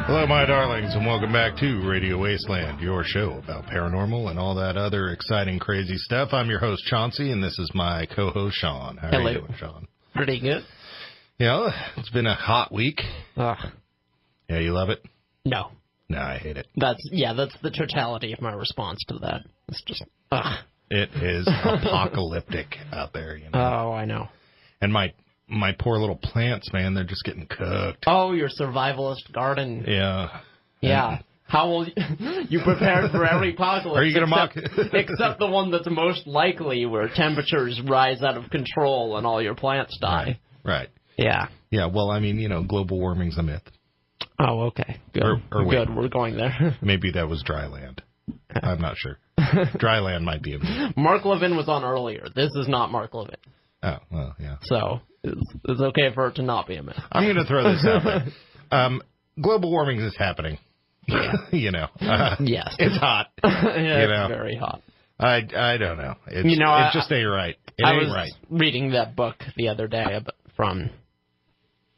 Hello, my darlings, and welcome back to Radio Wasteland, your show about paranormal and all that other exciting, crazy stuff. I'm your host, Chauncey, and this is my co-host, Sean. How are you doing, Sean? Pretty good. You know, it's been a hot week. Yeah, you love it? No. No, I hate it. That's the totality of my response to that. It's just, It is apocalyptic out there, you know. Oh, I know. And my poor little plants, man, they're just getting cooked. Oh, your survivalist garden. Yeah. Yeah. How will you prepared for every apocalypse? Are you going to mock? Except the one that's most likely, where temperatures rise out of control and all your plants die. Right. Yeah. Yeah, well, I mean, you know, global warming's a myth. Oh, okay. Good. Or good, we're going there. Maybe that was dry land. I'm not sure. Dry land might be a myth. Mark Levin was on earlier. This is not Mark Levin. Oh, well, yeah. So it's okay for it to not be a myth. I'm going to throw this out there. Global warming is happening. Yeah. You know. Yes. It's hot. It's very hot. I don't know. It just ain't right. It ain't right. I was reading that book the other day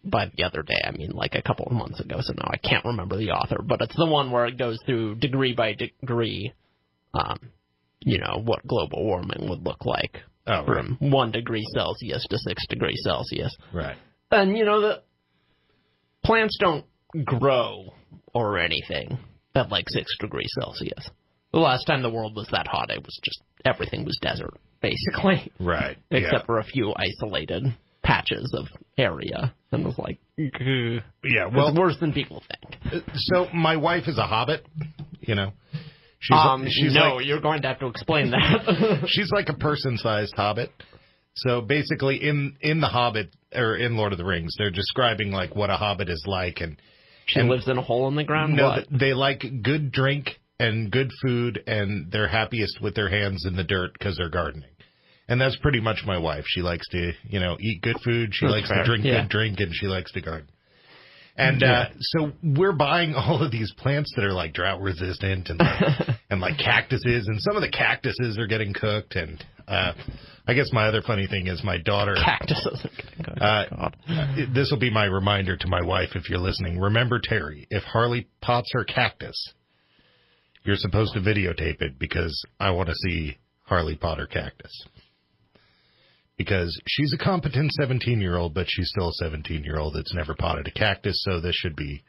by the other day, I mean like a couple of months ago, so now I can't remember the author, but it's the one where it goes through degree by degree, you know, what global warming would look like from 1 degree Celsius to 6 degrees Celsius. Right. And, you know, the plants don't grow or anything at like 6 degrees Celsius. The last time the world was that hot, it was just, everything was desert, basically. Right. Except for a few isolated patches of area, and was like, yeah, well, it's worse than people think. So my wife is a hobbit, you know. She's no, you're going to have to explain that. She's like a person-sized hobbit. So basically, in the Hobbit or in Lord of the Rings, they're describing like what a hobbit is like, and she lives in a hole in the ground. No, what? They like good drink and good food, and they're happiest with their hands in the dirt because they're gardening. And that's pretty much my wife. She likes to, you know, eat good food. She likes to drink good drink, and she likes to garden. And so we're buying all of these plants that are like drought resistant and like cactuses, and some of the cactuses are getting cooked. And I guess my other funny thing is my daughter. Cactuses are getting cooked. This will be my reminder to my wife if you're listening. Remember, Terry, if Harley pots her cactus, you're supposed to videotape it because I want to see Harley pot her cactus. Because she's a competent 17-year-old, but she's still a 17-year-old that's never potted a cactus, so this should be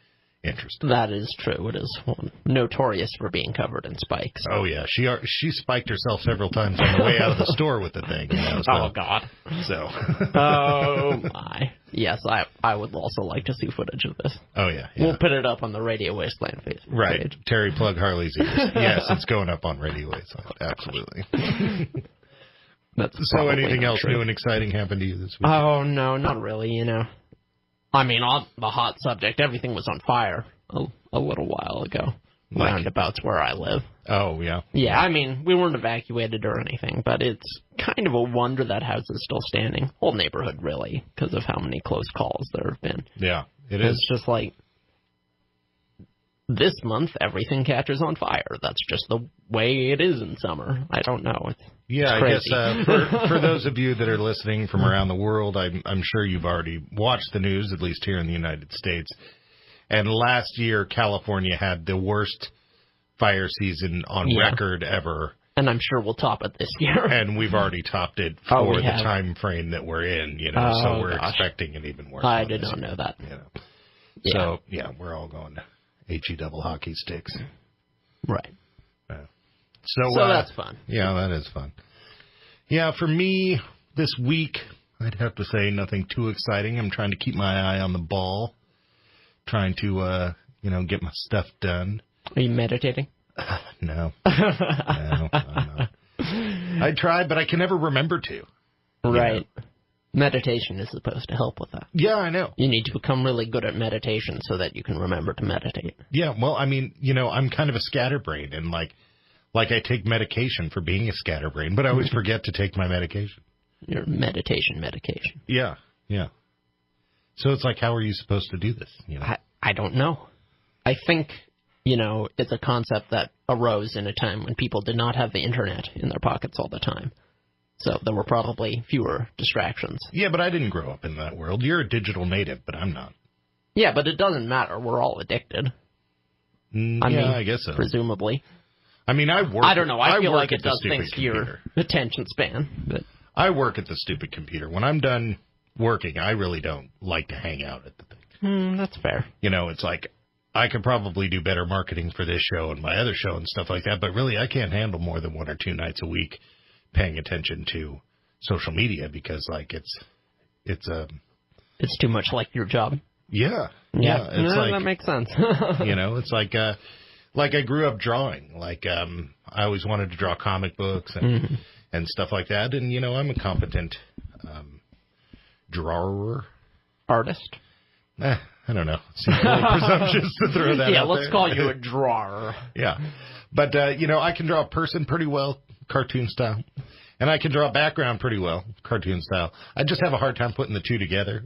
interesting. That is true. It is notorious for being covered in spikes. Oh, yeah. She spiked herself several times on the way out of the store with the thing. You know, so, oh, God. So. Oh, my. Yes, I would also like to see footage of this. Oh, yeah. We'll put it up on the Radio Wasteland Facebook page. Right. Terry, plug Harley's ears. Yes, it's going up on Radio Wasteland. Absolutely. So anything else new and exciting happened to you this week? Oh, no, not really, you know. I mean, on the hot subject, everything was on fire a little while ago. Roundabouts where I live. Oh, yeah. Yeah, I mean, we weren't evacuated or anything, but it's kind of a wonder that house is still standing. Whole neighborhood, really, because of how many close calls there have been. Yeah, it is. It's just like, this month, everything catches on fire. That's just the way it is in summer. I don't know. It's crazy. I guess for those of you that are listening from around the world, I'm sure you've already watched the news, at least here in the United States. And last year, California had the worst fire season on record ever. And I'm sure we'll top it this year. And we've already topped it for the time frame that we're in, you know. So we're expecting it even worse. I did not know that. You know. Yeah. So, yeah, we're all going to HE double hockey sticks. Right. So that's fun. Yeah, that is fun. Yeah, for me, this week, I'd have to say nothing too exciting. I'm trying to keep my eye on the ball. Trying to, get my stuff done. Are you meditating? No. No, I'm not. I try, but I can never remember to. Right. You know? Meditation is supposed to help with that. Yeah, I know. You need to become really good at meditation so that you can remember to meditate. Yeah, well, I mean, I'm kind of a scatterbrain, and like I take medication for being a scatterbrain, but I always forget to take my medication. Your medication. Yeah. So it's like, how are you supposed to do this? You know? I don't know. I think, it's a concept that arose in a time when people did not have the internet in their pockets all the time. So there were probably fewer distractions. Yeah, but I didn't grow up in that world. You're a digital native, but I'm not. Yeah, but it doesn't matter. We're all addicted. I guess so. Presumably. I mean, I don't know. I feel like it does things to your attention span. But I work at the stupid computer. When I'm done working, I really don't like to hang out at the thing. That's fair. It's like I could probably do better marketing for this show and my other show and stuff like that, but really I can't handle more than 1 or 2 nights a week paying attention to social media because, like, it's too much like your job. Yeah. It's like, that makes sense. It's like I grew up drawing. Like, I always wanted to draw comic books and stuff like that. And, I'm a competent drawer. Artist? I don't know. Seems a little presumptuous to throw that out Yeah, let's there. call you a drawer. Yeah. But, I can draw a person pretty well, cartoon style. And I can draw a background pretty well, cartoon style. I just have a hard time putting the two together.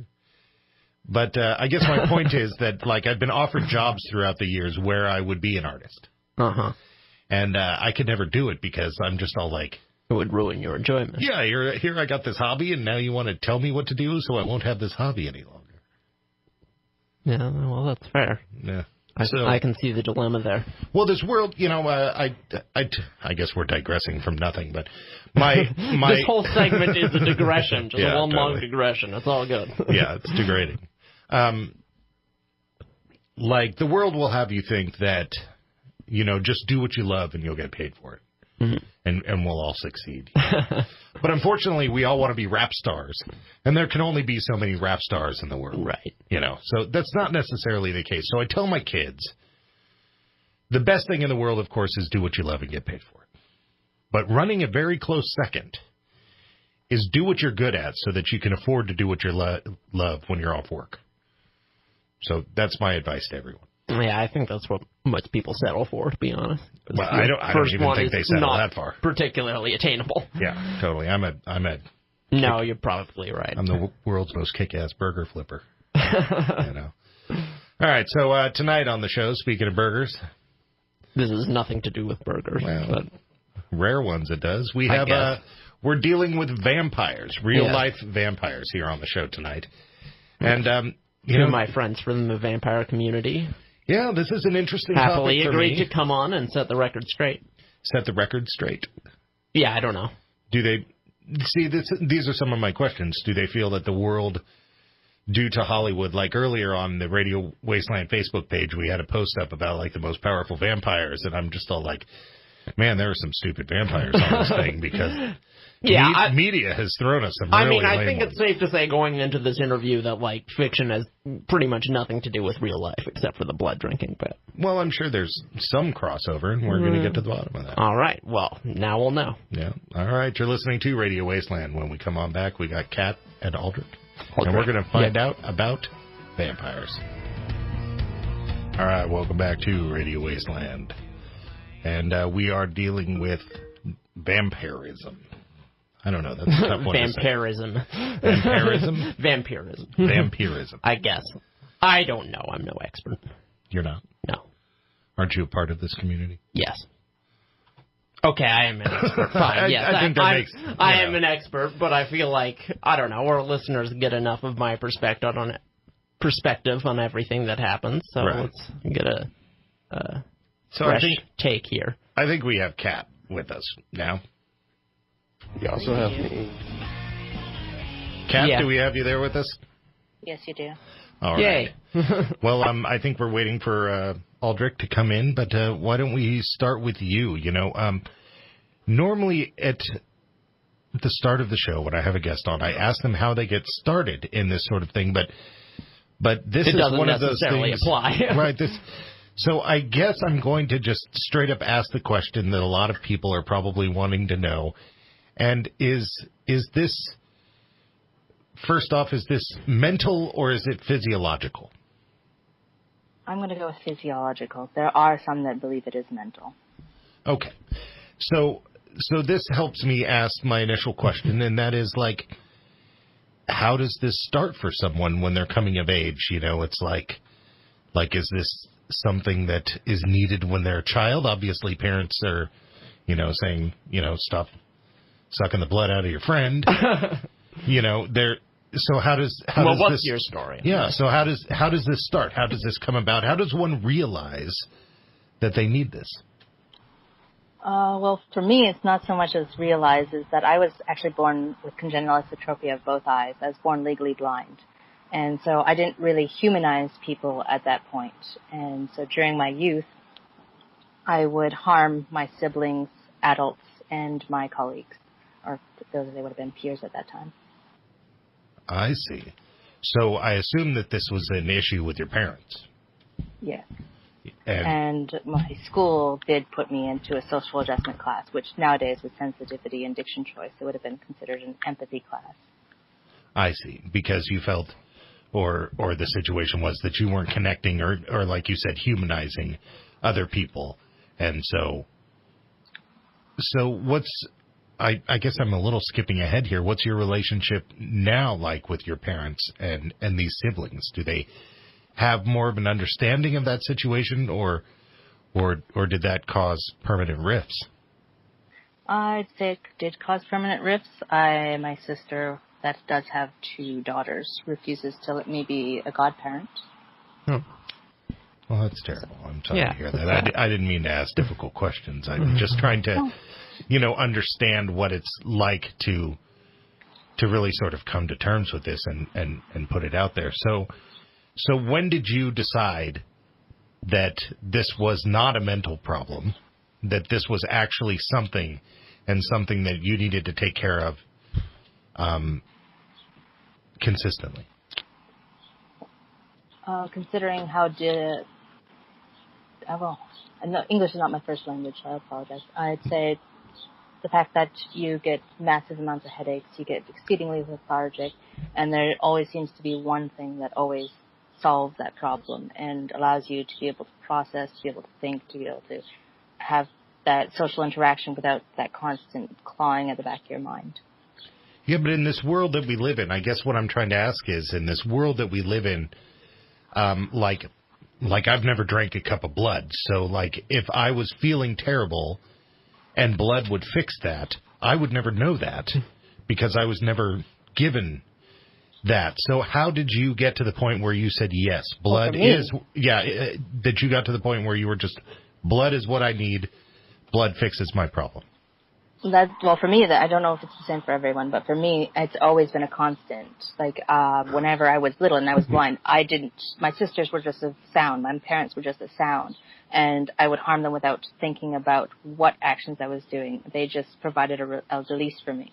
But I guess my point is that, like, I've been offered jobs throughout the years where I would be an artist. Uh-huh. And I could never do it because I'm just all like... It would ruin your enjoyment. Yeah, here I got this hobby, and now you want to tell me what to do so I won't have this hobby any longer. Yeah, well, that's fair. Yeah. I can see the dilemma there. Well, this world, I guess we're digressing from nothing, but my this whole segment is a digression, just a long digression. It's all good. Yeah, it's degrading. Like, the world will have you think that, just do what you love and you'll get paid for it. Mm-hmm. And we'll all succeed. But unfortunately, we all want to be rap stars. And there can only be so many rap stars in the world. Right. So that's not necessarily the case. So I tell my kids, the best thing in the world, of course, is do what you love and get paid for it. But running a very close second is do what you're good at so that you can afford to do what you love when you're off work. So that's my advice to everyone. Yeah, I think that's what most people settle for, to be honest. Well, I don't even think they settle that far. Particularly attainable. Yeah, totally. No, you're probably right. I'm the world's most kick-ass burger flipper. All right, so tonight on the show, speaking of burgers. This has nothing to do with burgers. Well, but rare ones it does. We're dealing with vampires, real-life vampires here on the show tonight. And, two of my friends from the vampire community. Yeah, this is an interesting happily topic for me. agreed to come on and set the record straight. Set the record straight? Yeah, I don't know. Do they... See, these are some of my questions. Do they feel that the world, due to Hollywood, like earlier on the Radio Wasteland Facebook page, we had a post up about, like, the most powerful vampires, and I'm just all like, man, there are some stupid vampires on this thing, because media has thrown us some really lame I think ones. it's safe to say going into this interview that, like, fiction has pretty much nothing to do with real life, except for the blood drinking bit. Well, I'm sure there's some crossover, and we're going to get to the bottom of that. All right. Well, now we'll know. Yeah. All right. You're listening to Radio Wasteland. When we come on back, we got Cat and Aldric. And we're going to find out about vampires. All right. Welcome back to Radio Wasteland. And we are dealing with vampirism. I don't know. That's a tough one Vampirism. to say. Vampirism? Vampirism. Vampirism. I guess. I don't know. I'm no expert. You're not? No. Aren't you a part of this community? Yes. Okay, I am an expert. Fine. Yes, I am an expert, but I feel like, I don't know, our listeners get enough of my perspective on everything that happens, so let's get a fresh take here. I think we have Kat with us now. You also have me. Kat, do we have you there with us? Yes, you do. All right. Well, I think we're waiting for Aldric to come in, but why don't we start with you? Normally at the start of the show, when I have a guest on, I ask them how they get started in this sort of thing, but this is one of those things. Apply. Right. So I guess I'm going to just straight up ask the question that a lot of people are probably wanting to know. And is this, first off, is this mental or is it physiological? I'm going to go with physiological. There are some that believe it is mental. Okay. So this helps me ask my initial question, and that is, like, how does this start for someone when they're coming of age? It's like, is this something that is needed when they're a child? Obviously, parents are, saying, stop sucking the blood out of your friend. So what's your story? Yeah. So how does this start? How does this come about? How does one realize that they need this? Well, for me, it's not so much as realized as that I was actually born with congenital esotropia of both eyes. I was born legally blind. And so I didn't really humanize people at that point. And so during my youth, I would harm my siblings, adults, and my colleagues, or those they would have been peers at that time. I see. So I assume that this was an issue with your parents. Yes. And my school did put me into a social adjustment class, which nowadays with sensitivity and diction choice, it would have been considered an empathy class. I see. Because you felt, or the situation was that you weren't connecting or like you said, humanizing other people. And so what's, I guess I'm a little skipping ahead here. What's your relationship now like with your parents and these siblings? Do they have more of an understanding of that situation, or did that cause permanent rifts? I'd say it did cause permanent rifts. My sister, that does have 2 daughters, refuses to let me be a godparent. Oh. Well, that's terrible. I'm sorry to hear that. I didn't mean to ask difficult questions. I'm just trying to, understand what it's like to really sort of come to terms with this and put it out there. So when did you decide that this was not a mental problem, that this was actually something that you needed to take care of consistently? Considering English is not my first language, so I apologize. I'd say the fact that you get massive amounts of headaches, you get exceedingly lethargic, and there always seems to be one thing that always solves that problem and allows you to be able to process, to be able to think, to be able to have that social interaction without that constant clawing at the back of your mind. Yeah, but in this world that we live in, I guess what I'm trying to ask is, in this world that we live in, like I've never drank a cup of blood, so like if I was feeling terrible and blood would fix that, I would never know that because I was never given that. So how did you get to the point where you said, yes, blood is, that you got to the point where you were just, blood is what I need, blood fixes my problem? For me, I don't know if it's the same for everyone, but for me, it's always been a constant. Like, whenever I was little and I was blind, my sisters were just a sound, my parents were just a sound, and I would harm them without thinking about what actions I was doing. They just provided a release for me.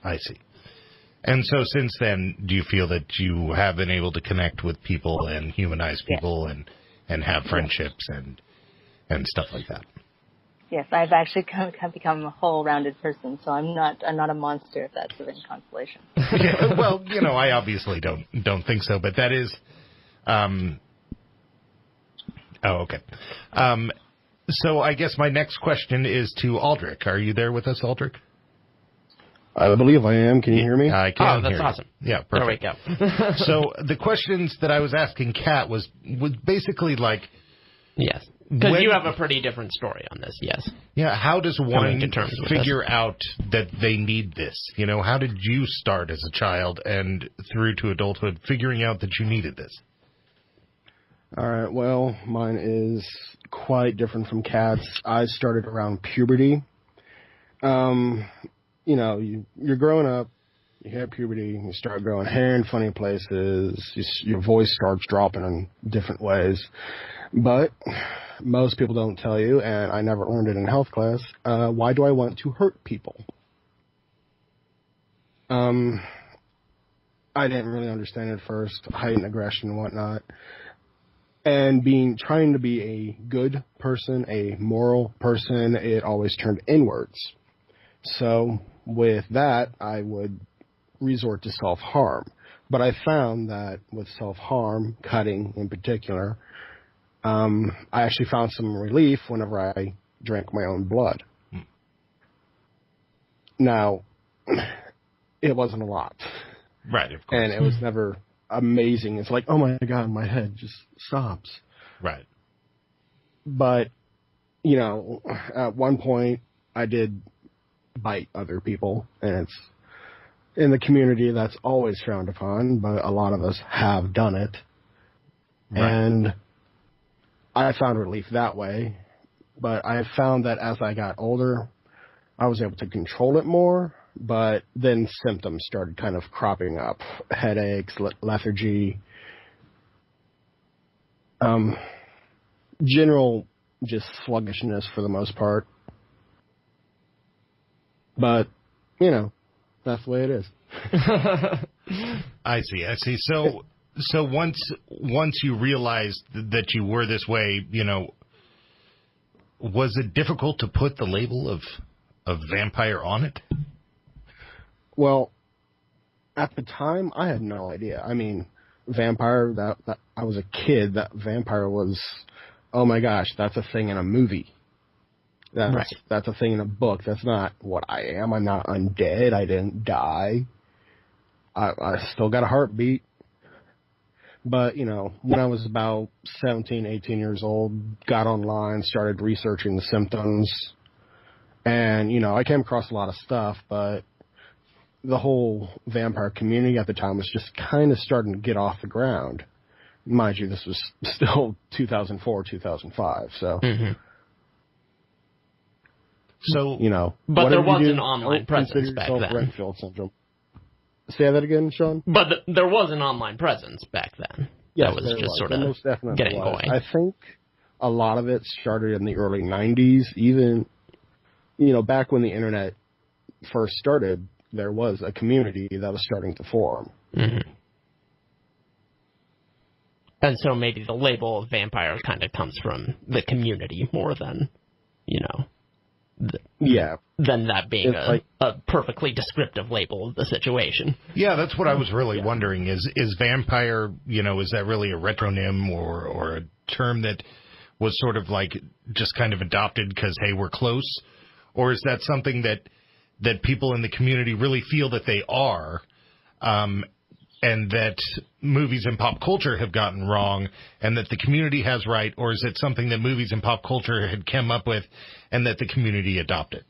I see. And so since then, do you feel that you have been able to connect with people and humanize people and have friendships and stuff like that? Yes, I've actually become a whole-rounded person, so I'm not a monster, if that's of any consolation. Well, I obviously don't think so, but that is... okay. So I guess my next question is to Aldric. Are you there with us, Aldric? I believe I am. Can you hear me? I can. Oh, that's awesome. Yeah, perfect. There we go. So the questions that I was asking Kat was basically like... Yes, because you have a pretty different story on this, yes. Yeah, how does one figure out that they need this? How did you start as a child and through to adulthood figuring out that you needed this? All right, well, mine is quite different from Kat's. I started around puberty. You're growing up, you hit puberty, you start growing hair in funny places, your voice starts dropping in different ways. But most people don't tell you, and I never learned it in health class, why do I want to hurt people? I didn't really understand it at first, heightened aggression and whatnot. And trying to be a good person, a moral person, it always turned inwards. So with that, I would resort to self-harm. But I found that with self-harm, cutting in particular, I actually found some relief whenever I drank my own blood. Now, it wasn't a lot. Right, of course. And it was never amazing. It's like, oh my God, my head just stops. Right. But, at one point, I did bite other people, and it's in the community that's always frowned upon, but a lot of us have done it. Right. And I found relief that way. But I found that as I got older, I was able to control it more, but then symptoms started kind of cropping up. Headaches, lethargy, general just sluggishness for the most part. But, you know, that's the way it is. I see. So once you realized that you were this way, you know, was it difficult to put the label of vampire on it? Well, at the time, I had no idea. I mean, vampire, that I was a kid, that vampire was, oh my gosh, that's a thing in a movie. That's a thing in a book. That's not what I am. I'm not undead. I didn't die. I still got a heartbeat. But, you know, when I was about 17, 18 years old, got online, started researching the symptoms. And, you know, I came across a lot of stuff, but the whole vampire community at the time was just kind of starting to get off the ground. Mind you, this was still 2004, 2005, so... Mm-hmm. So, you know... But there was an online presence back then. Renfield syndrome. Say that again, Sean? But there was an online presence back then. Yes, that was just was. sort of most definitely getting was. going. I think a lot of it started in the early 90s. Even, you know, back when the internet first started, there was a community that was starting to form. Mm-hmm. And so maybe the label of vampire kind of comes from the community more than, you know... than that being a perfectly descriptive label of the situation. Yeah, that's what I was really wondering. Is vampire, you know, is that really a retronym or a term that was sort of like just kind of adopted because, hey, we're close? Or is that something that people in the community really feel that they are, and that movies and pop culture have gotten wrong and that the community has right? Or is it something that movies and pop culture had come up with and that the community adopted?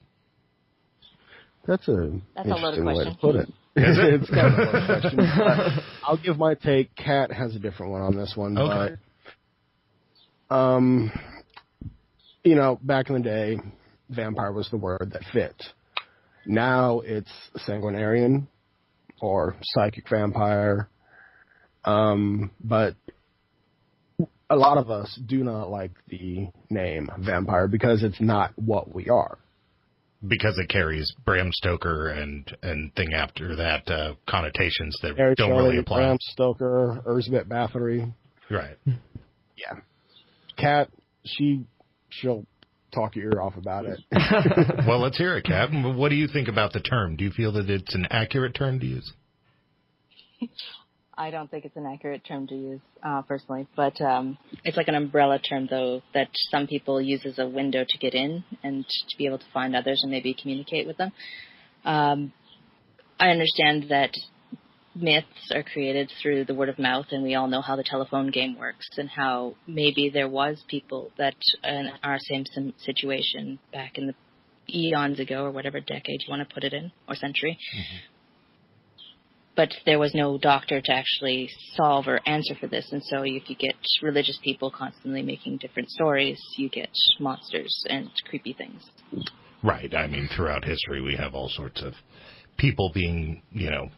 That's a loaded way question. to put it. It's kind of a loaded question. I'll give my take. Kat has a different one on this one. Okay. But, you know, back in the day, vampire was the word that fit. Now it's sanguinarian or psychic vampire. But a lot of us do not like the name vampire because it's not what we are. Because it carries Bram Stoker and thing after that connotations that Harry don't Shelley, really apply. Bram Stoker, Elizabeth Bathory. Right. Yeah. Kat, she'll talk your ear off about it. Well, let's hear it, Kat. What do you think about the term? Do you feel that it's an accurate term to use? I don't think it's an accurate term to use, personally, but it's like an umbrella term, though, that some people use as a window to get in and to be able to find others and maybe communicate with them. I understand that myths are created through the word of mouth, and we all know how the telephone game works and how maybe there was people that in our same situation back in the eons ago, or whatever decade you want to put it in, or century. Mm-hmm. But there was no doctor to actually solve or answer for this. And so if you get religious people constantly making different stories, you get monsters and creepy things. Right. I mean, throughout history, we have all sorts of people being, you know,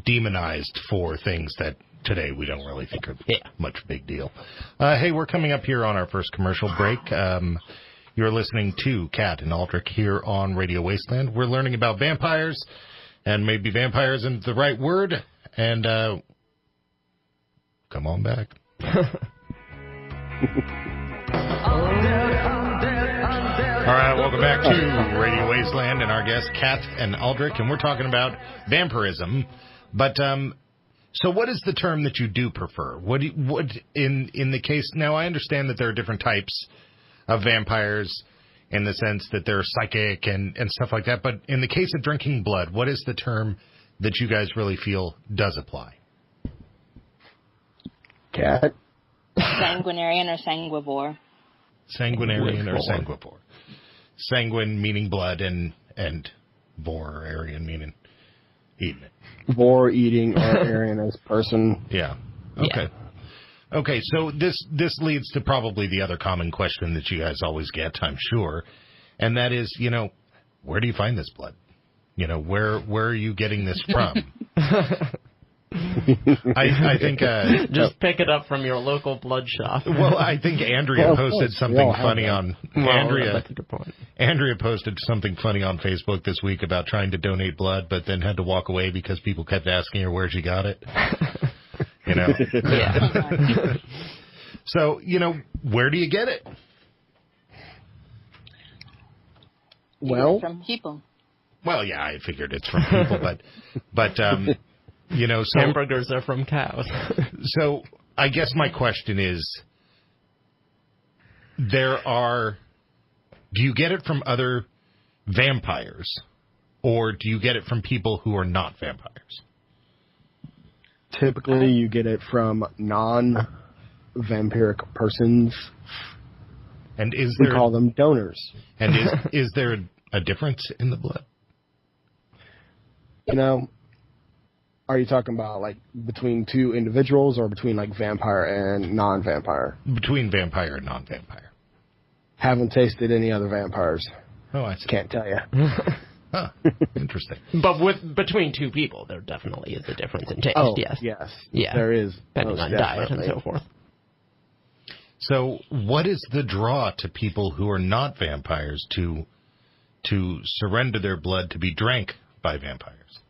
demonized for things that today we don't really think are much big deal. Hey, we're coming up here on our first commercial break. You're listening to Cat and Aldric here on Radio Wasteland. We're learning about vampires. And maybe vampire isn't the right word. And come on back. All right, welcome back to Radio Wasteland and our guests, Cat and Aldric. And we're talking about vampirism. But so what is the term that you do prefer? What in the case... Now, I understand that there are different types of vampires in the sense that they're psychic and stuff like that. But in the case of drinking blood, what is the term that you guys really feel does apply? Cat? Sanguinarian or sanguivore? Sanguinarian or sanguivore. Sanguine meaning blood and vor, Aryan meaning eating it. Vor eating or Aryan as person. Yeah. Okay. Okay, so this leads to probably the other common question that you guys always get, I'm sure, and that is, where do you find this blood? Where are you getting this from? I think just pick it up from your local blood shop. Well, I think Andrea posted something funny on That's a good point. Andrea posted something funny on Facebook this week about trying to donate blood, but then had to walk away because people kept asking her where she got it. Yeah. So, where do you get it? Well, from people. Well, yeah, I figured it's from people, but so hamburgers are from cows. So, I guess my question is, do you get it from other vampires, or do you get it from people who are not vampires? Typically, you get it from non-vampiric persons. And we call them donors. And is there a difference in the blood? Are you talking about like between two individuals or between like vampire and non-vampire? Between vampire and non-vampire. Haven't tasted any other vampires. Oh, I see. Can't tell you. Huh. Interesting. But between two people, there definitely is a difference in taste. Oh, yes. Yeah. There is. Depending on diet and so forth. So, what is the draw to people who are not vampires to surrender their blood to be drank by vampires?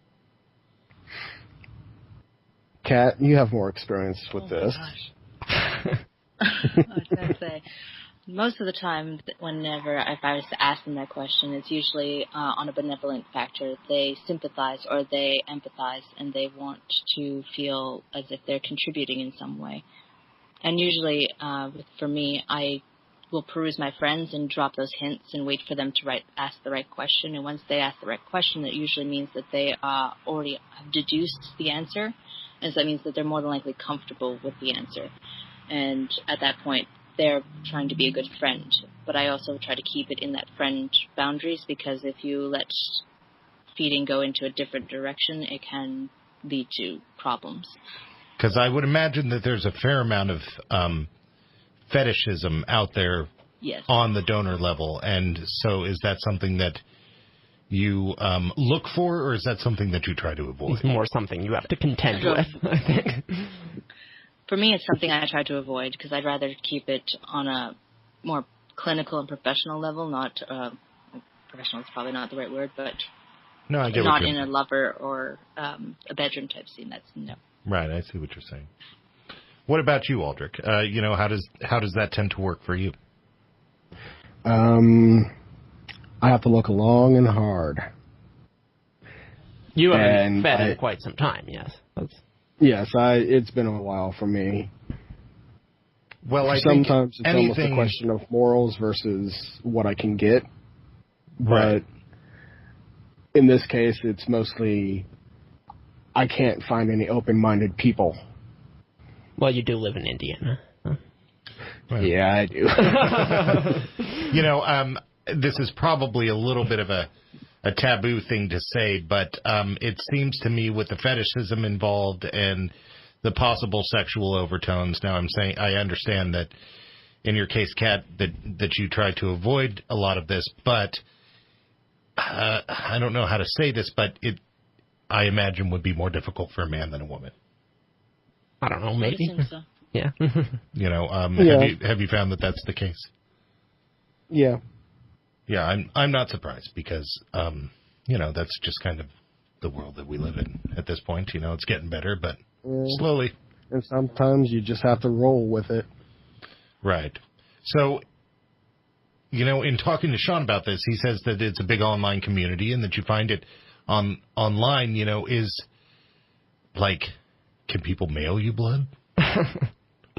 Kat, you have more experience with this. I was going to say, most of the time, if I was to ask them that question, it's usually on a benevolent factor. They sympathize or they empathize, and they want to feel as if they're contributing in some way. And usually, for me, I will peruse my friends and drop those hints and wait for them to ask the right question. And once they ask the right question, it usually means that they already have deduced the answer. And so that means that they're more than likely comfortable with the answer. And at that point, they're trying to be a good friend. But I also try to keep it in that friend boundaries, because if you let feeding go into a different direction, it can lead to problems. Because I would imagine that there's a fair amount of fetishism out there on the donor level. And so is that something that you look for, or is that something that you try to avoid? It's more something you have to contend with, I think. For me, it's something I try to avoid, because I'd rather keep it on a more clinical and professional level, not professional is probably not the right word, but no, I get not in a lover or a bedroom type scene. That's no. Right, I see what you're saying. What about you, Aldric? How does that tend to work for you? I have to look long and hard. You haven't fed in quite some time, yes. Yes, it's been a while for me. Well, I sometimes think it's almost a question of morals versus what I can get. Right. But in this case, it's mostly I can't find any open-minded people. Well, you do live in Indiana. Huh? Well, yeah, I do. This is probably a little bit of a taboo thing to say, but it seems to me with the fetishism involved and the possible sexual overtones. Now, I understand that in your case, Kat, that you try to avoid a lot of this, but I don't know how to say this, but I imagine would be more difficult for a man than a woman. I don't know, maybe. I so. Yeah. Have you found that that's the case? Yeah. Yeah, I'm not surprised because, that's just kind of the world that we live in at this point. It's getting better, but slowly. And sometimes you just have to roll with it. Right. So, in talking to Sean about this, he says that it's a big online community and that you find it online, is like, can people mail you blood?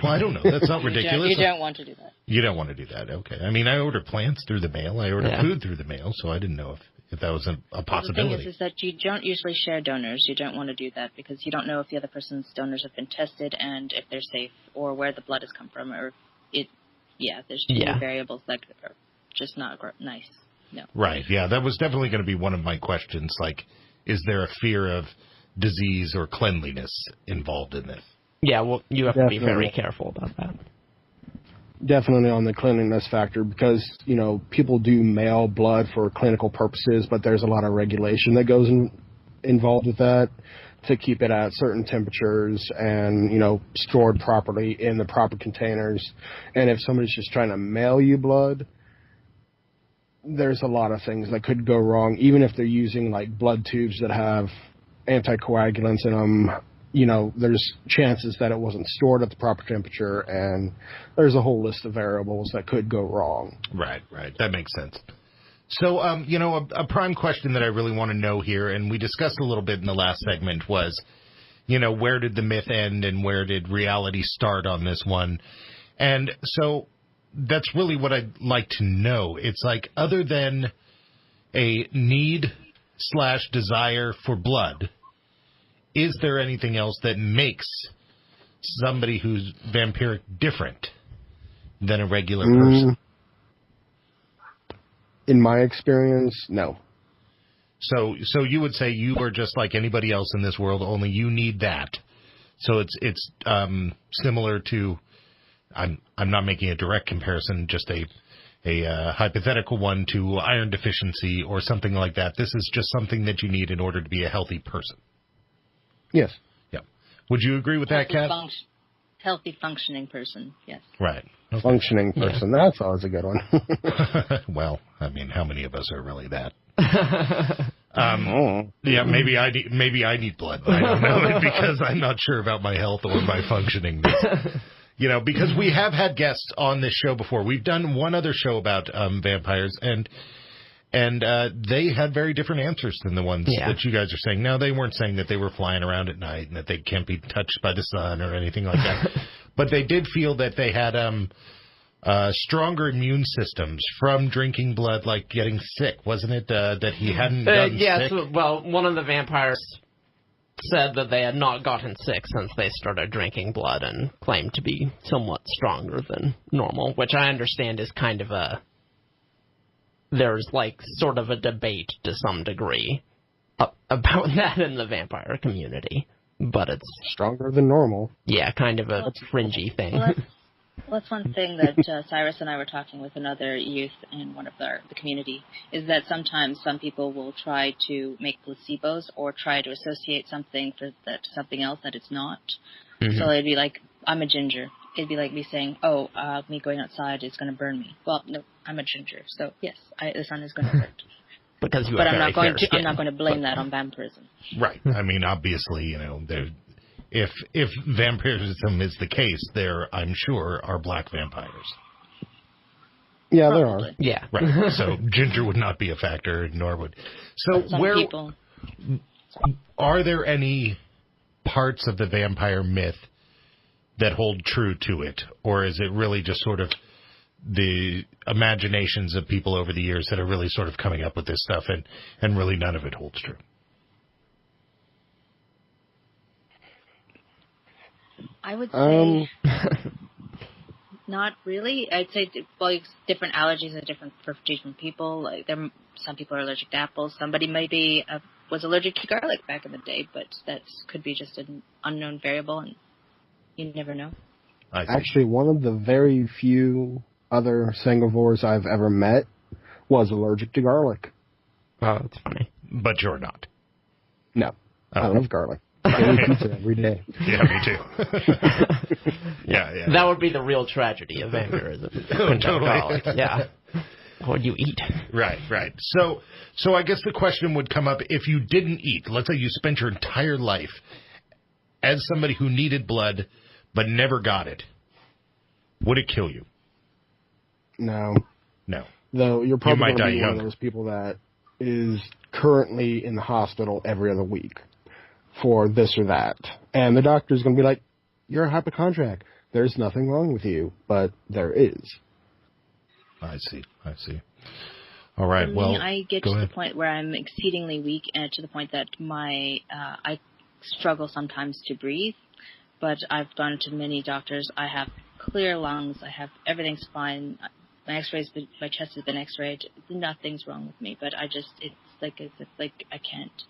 Well, I don't know. That's not ridiculous. You don't want to do that. You don't want to do that. Okay. I mean, I order plants through the mail. I order food through the mail, so I didn't know if that was a possibility. The thing is that you don't usually share donors. You don't want to do that because you don't know if the other person's donors have been tested and if they're safe or where the blood has come from or there's too many variables that are just not nice. No. Right. Yeah, that was definitely going to be one of my questions. Like, is there a fear of disease or cleanliness involved in this? Yeah, well, you have to be very careful about that. Definitely on the cleanliness factor, because, people do mail blood for clinical purposes, but there's a lot of regulation that goes involved with that to keep it at certain temperatures and, stored properly in the proper containers. And if somebody's just trying to mail you blood, there's a lot of things that could go wrong, even if they're using, blood tubes that have anticoagulants in them. There's chances that it wasn't stored at the proper temperature, and there's a whole list of variables that could go wrong. Right. That makes sense. So, a prime question that I really want to know here, and we discussed a little bit in the last segment, was, where did the myth end and where did reality start on this one? And so that's really what I'd like to know. It's like, other than a need/desire for blood, is there anything else that makes somebody who's vampiric different than a regular person? In my experience, no. So you would say you are just like anybody else in this world, only you need that. So it's similar to, I'm not making a direct comparison, just a hypothetical one, to iron deficiency or something like that. This is just something that you need in order to be a healthy person. Yes. Yeah. Would you agree with that, Kat? Healthy, functioning person, yes. Right. Okay. Functioning person. Yeah. That's always a good one. Well, I mean, how many of us are really that? Yeah, maybe I need blood. I don't know, because I'm not sure about my health or my functioning. Because we have had guests on this show before. We've done one other show about vampires, and they had very different answers than the ones that you guys are saying. Now, they weren't saying that they were flying around at night and that they can't be touched by the sun or anything like that. But they did feel that they had stronger immune systems from drinking blood, like getting sick. Wasn't it that he hadn't gotten sick? Well, one of the vampires said that they had not gotten sick since they started drinking blood and claimed to be somewhat stronger than normal, which I understand is kind of there's sort of a debate to some degree about that in the vampire community, but it's stronger than normal. Yeah, kind of a fringy thing. Well, that's one thing that Cyrus and I were talking with another youth in one of the community, is that sometimes some people will try to make placebos or try to associate something to something else that it's not. Mm-hmm. So it'd be like, I'm a ginger. It'd be like me saying, me going outside is going to burn me. Well, no, I'm a ginger, so yes, the sun is going to hurt. Because but I'm not going to blame that on vampirism. Right. I mean, obviously, if vampirism is the case, there, I'm sure, are black vampires. Yeah, there are. Yeah. Right. So ginger would not be a factor, nor would. So people. Are there any parts of the vampire myth that hold true to it, or is it really just sort of the imaginations of people over the years that are really sort of coming up with this stuff, and really none of it holds true? I would say not really. I'd say different allergies are different for different people. Some people are allergic to apples. Somebody maybe was allergic to garlic back in the day, but that could be just an unknown variable, and you never know. Actually, one of the very few other sanguivores I've ever met was allergic to garlic. Oh, that's funny. But you're not. No. I love garlic. I eat pizza every day. Yeah, me too. Yeah. That would be the real tragedy of vampirism. Totally. Yeah. What you eat. Right. So I guess the question would come up, if you didn't eat, let's say you spent your entire life as somebody who needed blood but never got it, would it kill you? No. Though you're probably going to be one of those people that is currently in the hospital every other week for this or that. And the doctor's going to be like, you're a hypochondriac. There's nothing wrong with you, but there is. I see. All right, I get to the point where I'm exceedingly weak, and to the point that I struggle sometimes to breathe. But I've gone to many doctors. I have clear lungs. I have everything's fine. My chest has been X-rayed. Nothing's wrong with me. But it's like I can't.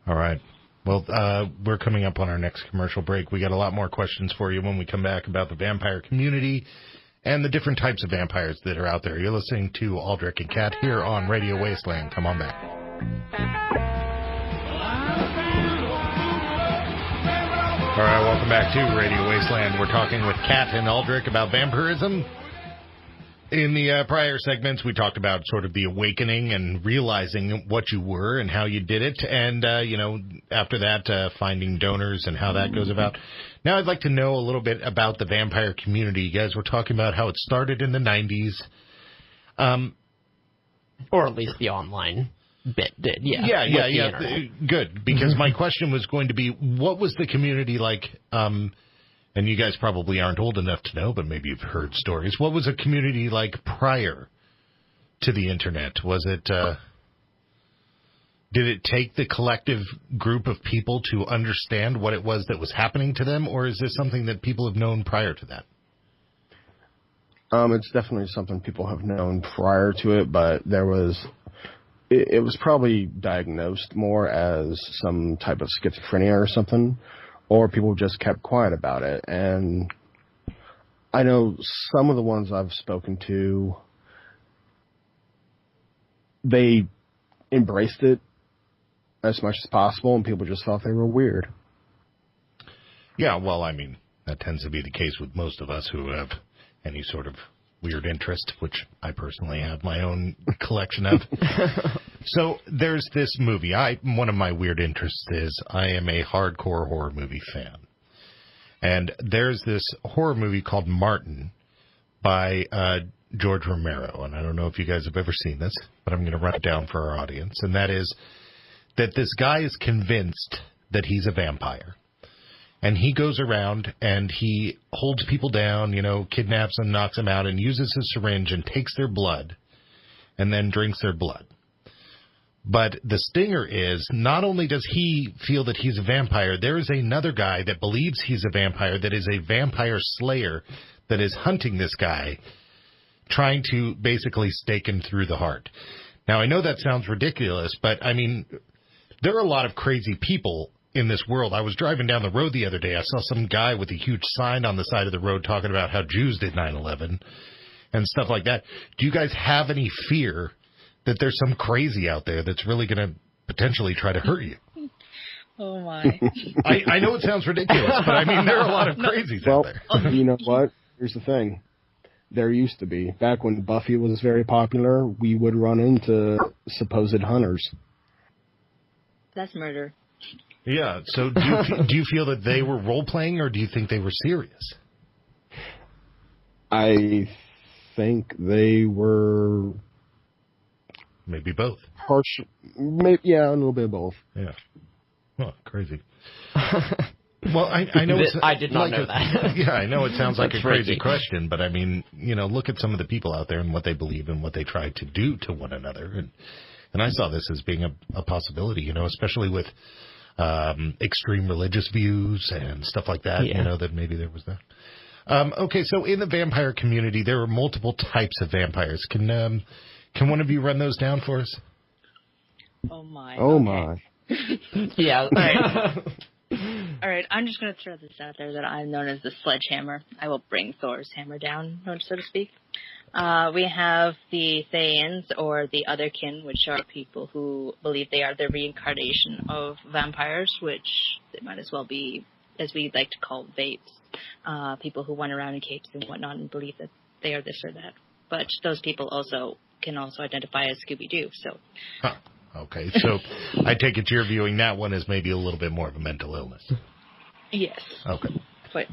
All right. Well, we're coming up on our next commercial break. We got a lot more questions for you when we come back about the vampire community and the different types of vampires that are out there. You're listening to Aldric and Cat here on Radio Wasteland. Come on back. All right, welcome back to Radio Wasteland. We're talking with Cat and Aldric about vampirism. In the prior segments, we talked about sort of the awakening and realizing what you were and how you did it. And, after that, finding donors and how that goes about. Now I'd like to know a little bit about the vampire community. You guys were talking about how it started in the 90s. Or at least the online bit did, yeah. Yeah. Good, because my question was going to be, what was the community like? And you guys probably aren't old enough to know, but maybe you've heard stories. What was a community like prior to the internet? Was it, did it take the collective group of people to understand what it was that was happening to them, or is this something that people have known prior to that? It's definitely something people have known prior to it, but it was probably diagnosed more as some type of schizophrenia or something. Or people just kept quiet about it. And I know some of the ones I've spoken to, they embraced it as much as possible, and people just thought they were weird. Yeah, well, I mean, that tends to be the case with most of us who have any sort of weird interest, which I personally have my own collection of. So there's this movie. One of my weird interests is I am a hardcore horror movie fan. And there's this horror movie called Martin by George Romero. And I don't know if you guys have ever seen this, but I'm going to run it down for our audience. And that is that this guy is convinced that he's a vampire. And he goes around and he holds people down, kidnaps them, knocks them out, and uses his syringe and takes their blood and then drinks their blood. But the stinger is, not only does he feel that he's a vampire, there is another guy that believes he's a vampire, that is a vampire slayer, that is hunting this guy, trying to basically stake him through the heart. Now, I know that sounds ridiculous, but, I mean, there are a lot of crazy people in this world. I was driving down the road the other day. I saw some guy with a huge sign on the side of the road talking about how Jews did 9/11 and stuff like that. Do you guys have any fear that there's some crazy out there that's really going to potentially try to hurt you? Oh, my. I know it sounds ridiculous, but I mean, there are a lot of crazies out there. You know what? Here's the thing. There used to be. Back when Buffy was very popular, we would run into supposed hunters. That's murder. Yeah, so do you feel that they were role-playing, or do you think they were serious? I think they were... Maybe both. Maybe, a little bit of both. Yeah. Well, crazy. Well, I know it's... I did not know that. Yeah, I know it sounds like a crazy question, but I mean, look at some of the people out there and what they believe and what they try to do to one another. And I saw this as being a possibility, especially with... extreme religious views and stuff like that, that maybe there was that. Okay, so in the vampire community, there are multiple types of vampires. Can one of you run those down for us? Oh, my. Oh, my. Yeah. All right, I'm just going to throw this out there that I'm known as the sledgehammer. I will bring Thor's hammer down, so to speak. We have the Thayans, or the Otherkin, which are people who believe they are the reincarnation of vampires, which they might as well be, as we like to call vapes, people who run around in capes and whatnot and believe that they are this or that. But those people can also identify as Scooby-Doo, so... Huh. Okay, so I take it you're viewing that one as maybe a little bit more of a mental illness. Yes. Okay. But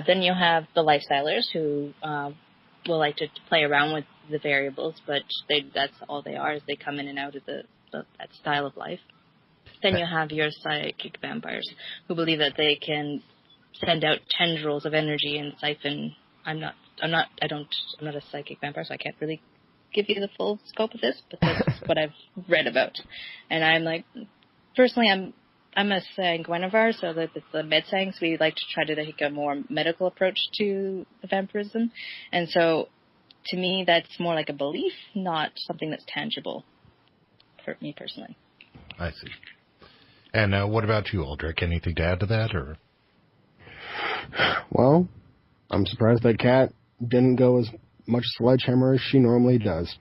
then you have the lifestylers who... will like to play around with the variables, but that's all they are, is they come in and out of that style of life. Then you have your psychic vampires who believe that they can send out tendrils of energy and siphon. I'm not a psychic vampire, so I can't really give you the full scope of this, but that's what I've read about. And I'm like, personally, I'm a sanguinarian, so that the med-sangs, we like to try to take a more medical approach to vampirism. And so, to me, that's more like a belief, not something that's tangible for me personally. I see. And what about you, Aldric? Anything to add to that, or? Well, I'm surprised that cat didn't go as much sledgehammer as she normally does.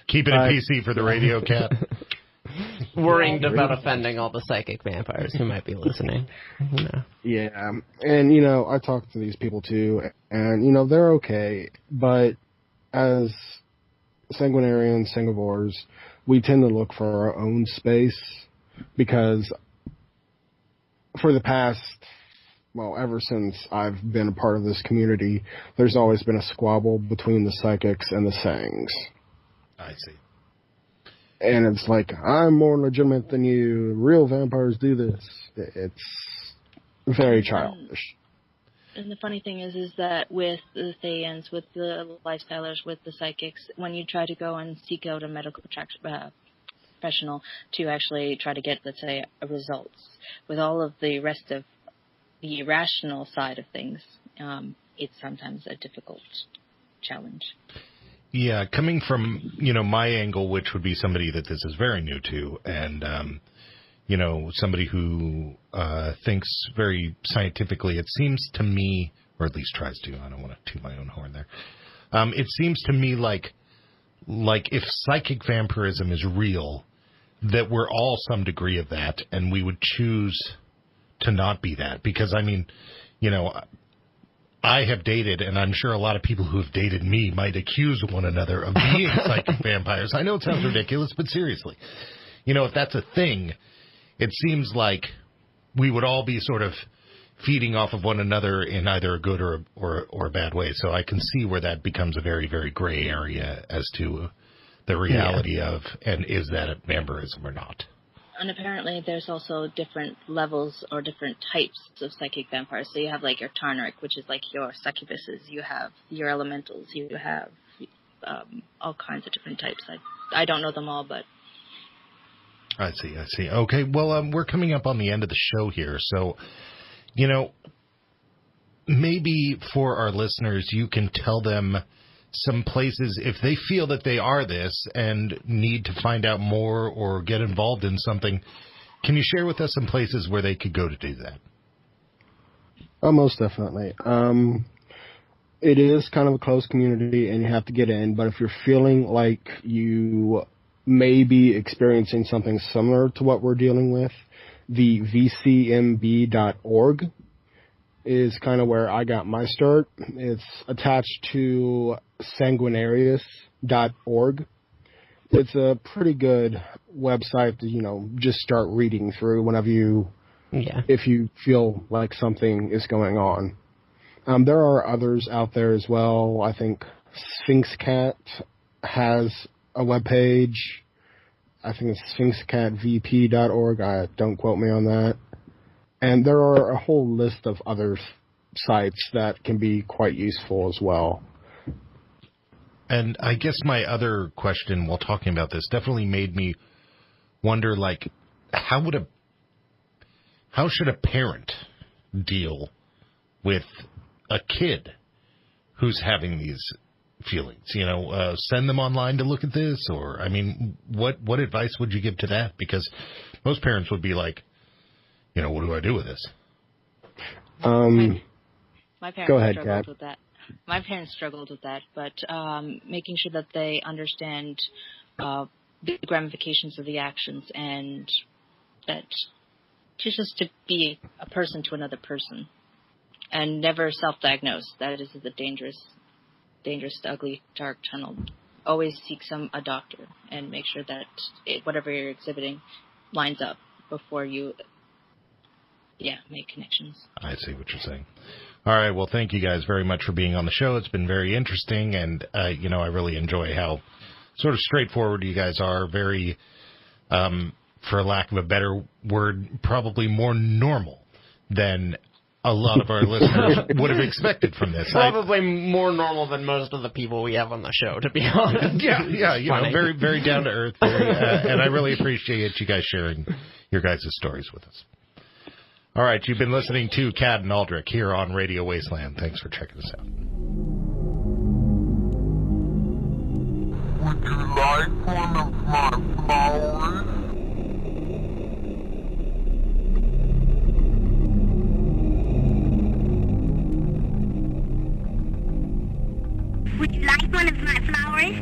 Keep it in PC for the radio, Cat. Worrying about offending all the psychic vampires who might be listening. Yeah, and, I talk to these people too, and, they're okay, but as sanguinarians, sangivores, we tend to look for our own space, because for the past, ever since I've been a part of this community, there's always been a squabble between the psychics and the sangs. I see. And it's like, I'm more legitimate than you. Real vampires do this. It's very childish. And the funny thing is that with the Thayans, with the lifestylers, with the psychics, when you try to go and seek out a medical professional to actually try to get, let's say, results, with all of the rest of the irrational side of things, it's sometimes a difficult challenge. Yeah, coming from, my angle, which would be somebody that this is very new to, and, somebody who thinks very scientifically, it seems to me, or at least tries to, I don't want to toot my own horn there, it seems to me like if psychic vampirism is real, that we're all some degree of that, and we would choose to not be that. Because, I have dated, and I'm sure a lot of people who have dated me might accuse one another of being psychic vampires. I know it sounds ridiculous, but seriously. If that's a thing, it seems like we would all be sort of feeding off of one another in either a good or a bad way. So I can see where that becomes a very, very gray area as to the reality of, and is that a vampirism or not. And apparently there's also different levels or different types of psychic vampires. So you have like your Tarnaric, which is like your succubuses. You have your elementals. You have all kinds of different types. I don't know them all, but... I see. Okay, well, we're coming up on the end of the show here. So, maybe for our listeners, you can tell them some places, if they feel that they are this and need to find out more or get involved in something, can you share with us some places where they could go to do that? Oh, most definitely. It is kind of a closed community and you have to get in, but if you're feeling like you may be experiencing something similar to what we're dealing with, the vcmb.org is kind of where I got my start. It's attached to sanguinarius.org. It's a pretty good website to, just start reading through whenever if you feel like something is going on. There are others out there as well. I think Sphinx Cat has a webpage. I think it's sphinxcatvp.org. Don't quote me on that. And there are a whole list of other sites that can be quite useful as well. And I guess my other question while talking about this definitely made me wonder, how should a parent deal with a kid who's having these feelings? Send them online to look at this, or, what advice would you give to that? Because most parents would be like, what do I do with this? My parents go ahead, struggled Kat. with that. My parents struggled with that, but making sure that they understand the ramifications of the actions, and that just to be a person to another person, and never self-diagnose. That is the dangerous, ugly, dark tunnel. Always seek a doctor and make sure that whatever you're exhibiting lines up before you make connections. I see what you're saying. All right, well, thank you guys very much for being on the show. It's been very interesting, and, I really enjoy how sort of straightforward you guys are. Very, for lack of a better word, probably more normal than a lot of our listeners would have expected from this. Probably more normal than most of the people we have on the show, to be honest. Yeah, very, very down to earth, and I really appreciate you guys sharing your guys' stories with us. All right, you've been listening to Cat and Aldric here on Radio Wasteland. Thanks for checking us out. Would you like one of my flowers? Would you like one of my flowers?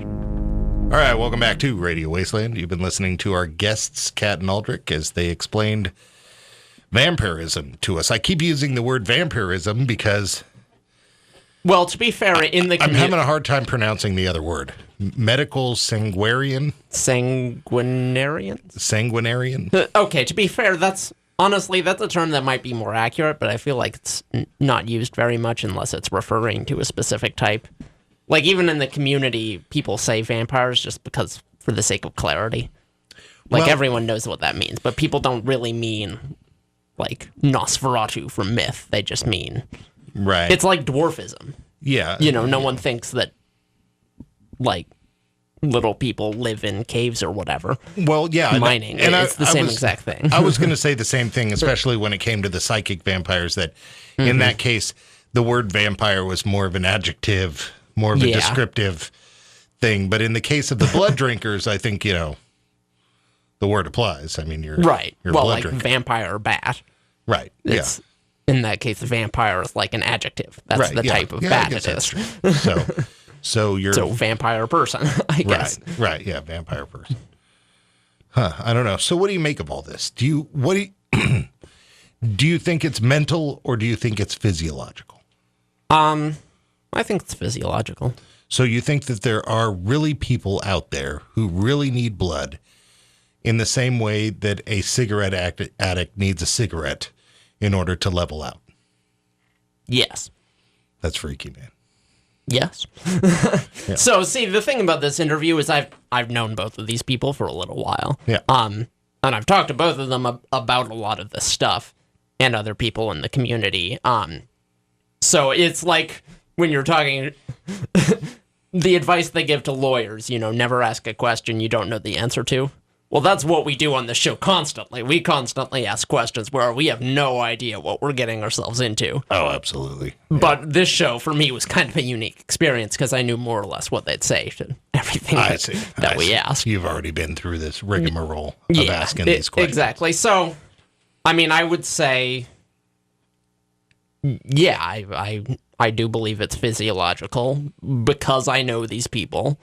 All right, welcome back to Radio Wasteland. You've been listening to our guests, Cat and Aldric, as they explained vampirism to us. I keep using the word vampirism because... Well, to be fair, in the I'm having a hard time pronouncing the other word. Medical Sanguinarian? Sanguinarian? Okay, to be fair, that's a term that might be more accurate, but I feel like it's not used very much unless it's referring to a specific type. Like, even in the community, people say vampires just because, for the sake of clarity. Like, well, everyone knows what that means, but people don't really mean, like, Nosferatu from myth. They just mean... Right. It's like dwarfism. Yeah. You know, no one thinks that, like, little people live in caves or whatever. Well, yeah. Mining. And it's the same exact thing. I was going to say the same thing, especially when it came to the psychic vampires, that in that case, the word vampire was more of an adjective, more of a descriptive thing. But in the case of the blood drinkers, I think, you know, the word applies. I mean, you're right. You're well, blood like drinker. vampire or bat. Right. It's, in that case, vampire is like an adjective. That's the type of bat it is. So you're... So vampire person, I guess. Right, yeah, vampire person. Huh, I don't know. So what do you make of all this? Do you think it's mental or do you think it's physiological? I think it's physiological. So you think that there are really people out there who really need blood in the same way that a cigarette addict needs a cigarette in order to level out? Yes. That's freaky, man. Yes. Yeah. So, see, the thing about this interview is I've known both of these people for a little while. Yeah. And I've talked to both of them about a lot of this stuff and other people in the community. So it's like when you're talking, the advice they give to lawyers, you know, never ask a question you don't know the answer to. Well, that's what we do on the show constantly. We constantly ask questions where we have no idea what we're getting ourselves into. Oh, absolutely. Yeah. But this show, for me, was kind of a unique experience because I knew more or less what they'd say to everything that we asked. You've already been through this rigmarole of asking these questions. Exactly. So, I mean, I would say, yeah, I do believe it's physiological because I know these people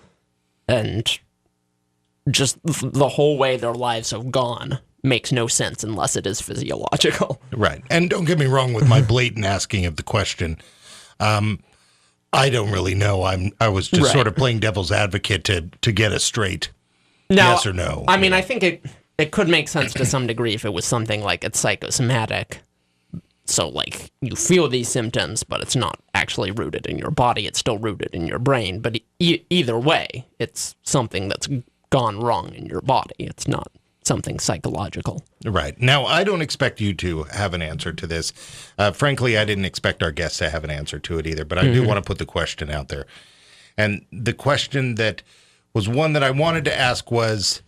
and... just the whole way their lives have gone makes no sense unless it is physiological. Right. And don't get me wrong with my blatant asking of the question. I don't really know. I was just sort of playing devil's advocate to get a straight yes or no. I mean, I think it could make sense to some degree if it was something like it's psychosomatic. So, like, you feel these symptoms, but it's not actually rooted in your body. It's still rooted in your brain. But either way, it's something that's gone wrong in your body. It's not something psychological. Right. Now, I don't expect you to have an answer to this. Frankly, I didn't expect our guests to have an answer to it either, but I do want to put the question out there. And the question that was one that I wanted to ask was,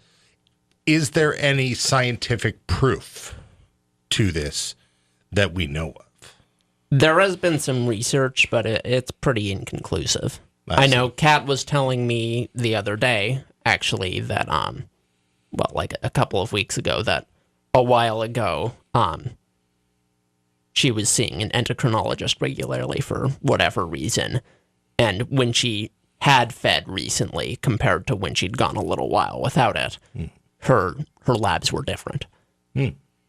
is there any scientific proof to this that we know of? There has been some research, but it's pretty inconclusive. I know Kat was telling me the other day, actually, that, well, like a couple of weeks ago, that a while ago, she was seeing an endocrinologist regularly for whatever reason. And when she had fed recently, compared to when she'd gone a little while without it, her labs were different.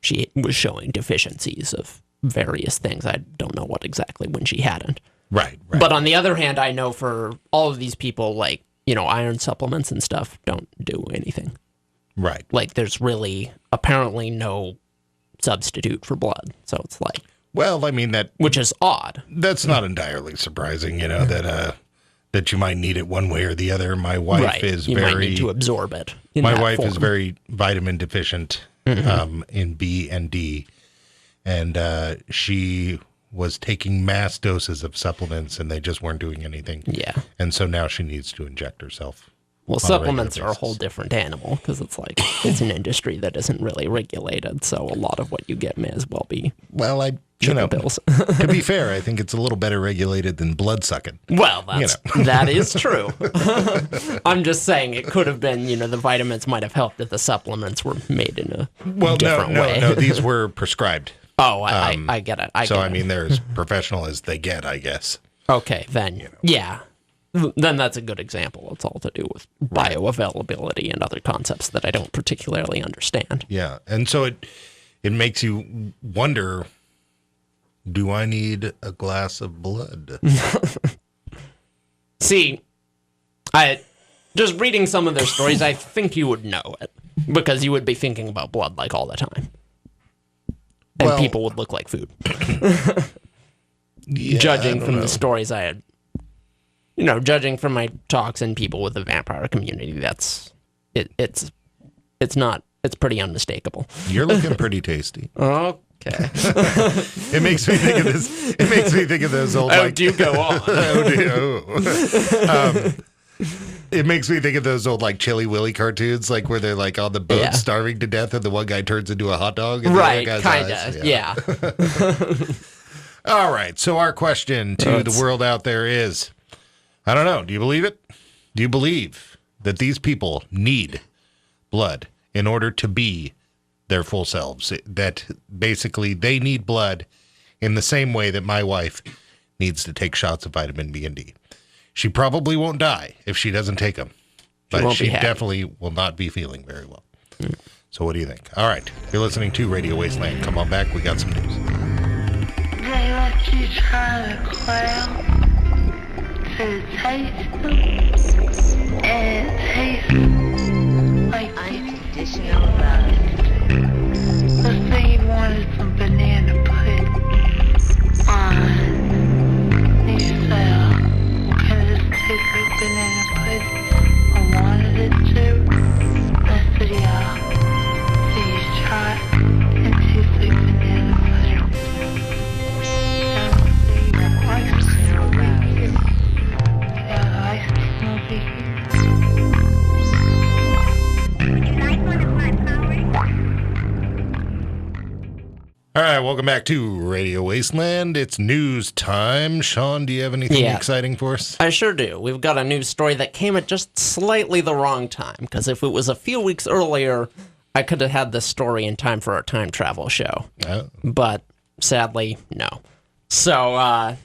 She was showing deficiencies of various things. I don't know what exactly when she hadn't. Right. But on the other hand, I know for all of these people, like, you know, iron supplements and stuff don't do anything. Right. Like, there's really apparently no substitute for blood. So it's like... Well, I mean, which is odd. That's not entirely surprising, you know, that you might need it one way or the other. My wife is you might need to absorb it. My wife is very vitamin deficient in B and D. And she was taking mass doses of supplements, and they just weren't doing anything. Yeah. And so now she needs to inject herself. Well, supplements are a whole different animal, because it's like, it's an industry that isn't really regulated, so a lot of what you get may as well be pills. To be fair, I think it's a little better regulated than blood sucking. Well, that is true. I'm just saying it could have been, you know, the vitamins might have helped if the supplements were made in a different way. No, these were prescribed. Oh, I get it. I mean, they're as professional as they get, I guess. Okay, then, yeah. then that's a good example. It's all to do with bioavailability and other concepts that I don't particularly understand. Yeah, and so it makes you wonder, do I need a glass of blood? See, just reading some of their stories, I think you would know it, because you would be thinking about blood like all the time. And people would look like food. Judging from the stories I had, judging from my talks and people with the vampire community, it's pretty unmistakable. You're looking pretty tasty. Okay. It makes me think of this. It makes me think of those old. Do go on. It makes me think of those old Chili Willy cartoons, where they're on the boat starving to death, and the one guy turns into a hot dog. And right, kind of. Yeah. All right. So our question to the world out there is, I don't know. Do you believe it? Do you believe that these people need blood in order to be their full selves? That basically they need blood in the same way that my wife needs to take shots of vitamin B and D. She probably won't die if she doesn't take them, but she definitely will not be feeling very well. So what do you think? All right. You're listening to Radio Wasteland. Come on back. We got some news. They let you try the quail to taste them, and it tastes like unconditional love. Let's say you wanted some banana pudding on yourself. Can this taste like banana pudding? I wanted it to. I said, yeah. So you try and taste like banana pudding. All right, welcome back to Radio Wasteland. It's news time. Sean, do you have anything exciting for us? I sure do. We've got a news story that came at just slightly the wrong time, because if it was a few weeks earlier, I could have had this story in time for our time travel show. Oh. But sadly, no. So,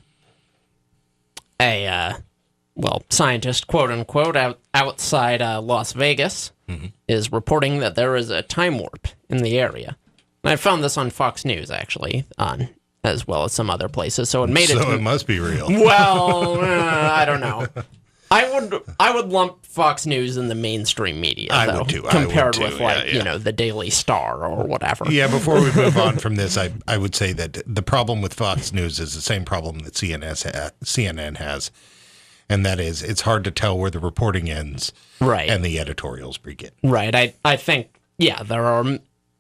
scientist, quote-unquote, outside Las Vegas is reporting that there is a time warp in the area. And I found this on Fox News, actually, as well as some other places. So it made it. So it must be real. Well, I don't know. I would lump Fox News in the mainstream media, though, would too. compared with the Daily Star or whatever. Yeah. Before we move on from this, I would say that the problem with Fox News is the same problem that CNN has, and that is it's hard to tell where the reporting ends, right, and the editorials begin. Right. I think there are.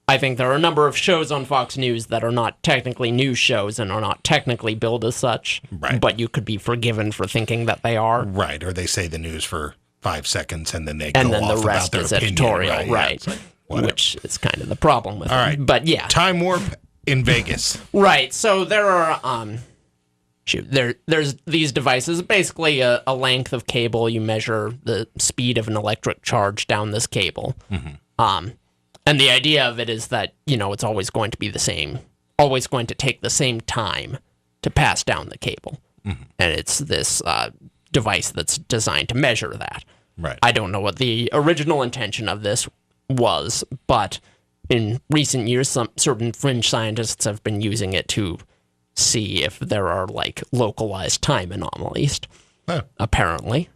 I think there are a number of shows on Fox News that are not technically news shows and are not technically billed as such, right, but you could be forgiven for thinking that they are. Right, or they say the news for 5 seconds and then they and go then off the rest about their is opinion, editorial, right, which is kind of the problem with it. All right, but yeah. Time warp in Vegas. Right, so there are, there's these devices, basically a length of cable. You measure the speed of an electric charge down this cable. And the idea of it is that, it's always going to be the same, always going to take the same time to pass down the cable. And it's this device that's designed to measure that. Right. I don't know what the original intention of this was, but in recent years, some certain fringe scientists have been using it to see if there are, localized time anomalies, apparently.